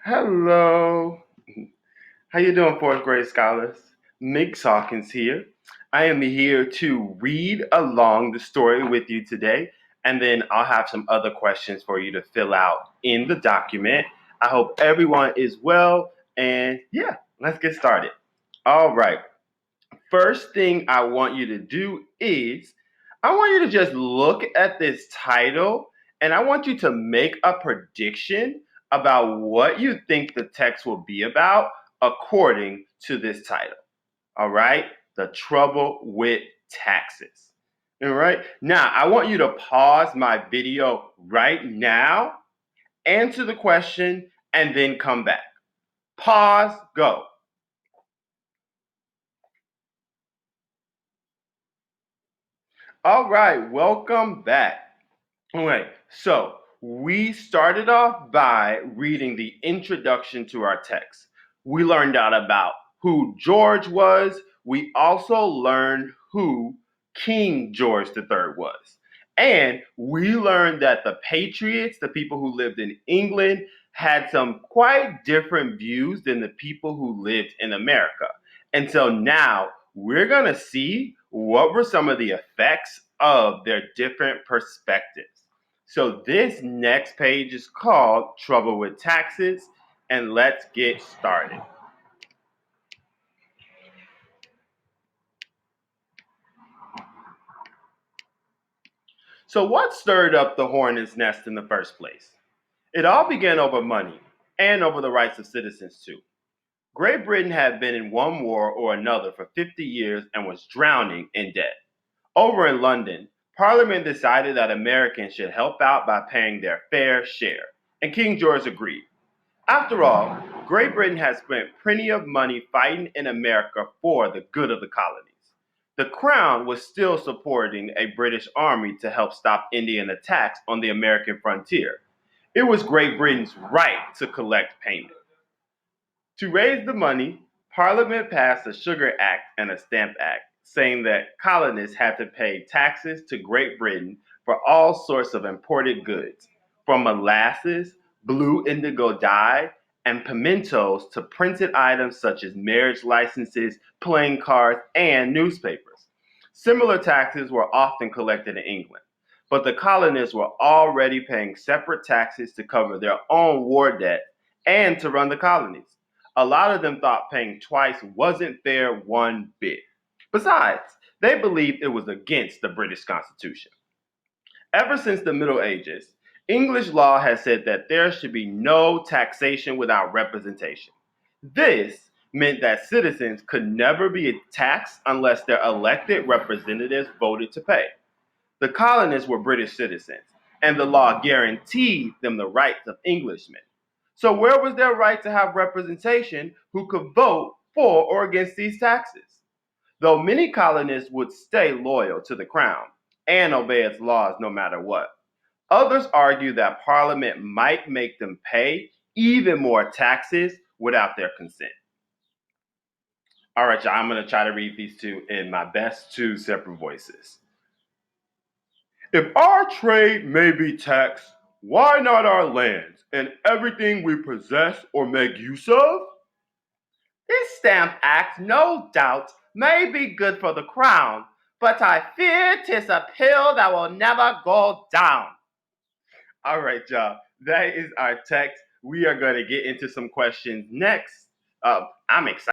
Hello. How you doing, fourth grade scholars? Mick Hawkins here. I am here to read along the story with you today, and then I'll have some other questions for you to fill out in the document. I hope everyone is well, and yeah, let's get started. All right. First thing I want you to do is I want you to just look at this title and I want you to make a prediction about what you think the text will be about according to this title. All right? The trouble with taxes. All right? Now, I want you to pause my video right now, answer the question, and then come back. Pause, go. All right, welcome back. All right, so we started off by reading the introduction to our text. We learned out about who George was. We also learned who King George III was. And we learned that the Patriots, the people who lived in England, had some quite different views than the people who lived in America. And so now we're going to see what were some of the effects of their different perspectives. So this next page is called Trouble with Taxes, and let's get started. So what stirred up the hornet's nest in the first place? It all began over money and over the rights of citizens too. Great Britain had been in one war or another for 50 years and was drowning in debt. Over in London, Parliament decided that Americans should help out by paying their fair share, and King George agreed. After all, Great Britain had spent plenty of money fighting in America for the good of the colonies. The Crown was still supporting a British army to help stop Indian attacks on the American frontier. It was Great Britain's right to collect payment. To raise the money, Parliament passed a Sugar Act and a Stamp Act, saying that colonists had to pay taxes to Great Britain for all sorts of imported goods, from molasses, blue indigo dye, and pimentos to printed items such as marriage licenses, playing cards, and newspapers. Similar taxes were often collected in England, but the colonists were already paying separate taxes to cover their own war debt and to run the colonies. A lot of them thought paying twice wasn't fair one bit. Besides, they believed it was against the British Constitution. Ever since the Middle Ages, English law has said that there should be no taxation without representation. This meant that citizens could never be taxed unless their elected representatives voted to pay. The colonists were British citizens, and the law guaranteed them the rights of Englishmen. So, where was their right to have representation who could vote for or against these taxes? Though many colonists would stay loyal to the crown and obey its laws no matter what, others argue that Parliament might make them pay even more taxes without their consent. All right, y'all, I'm going to try to read these two in my best two separate voices. If our trade may be taxed, why not our lands and everything we possess or make use of? This Stamp Act, no doubt, may be good for the crown, but I fear 'tis a pill that will never go down. All right, y'all, that is our text. We are going to get into some questions next. I'm excited.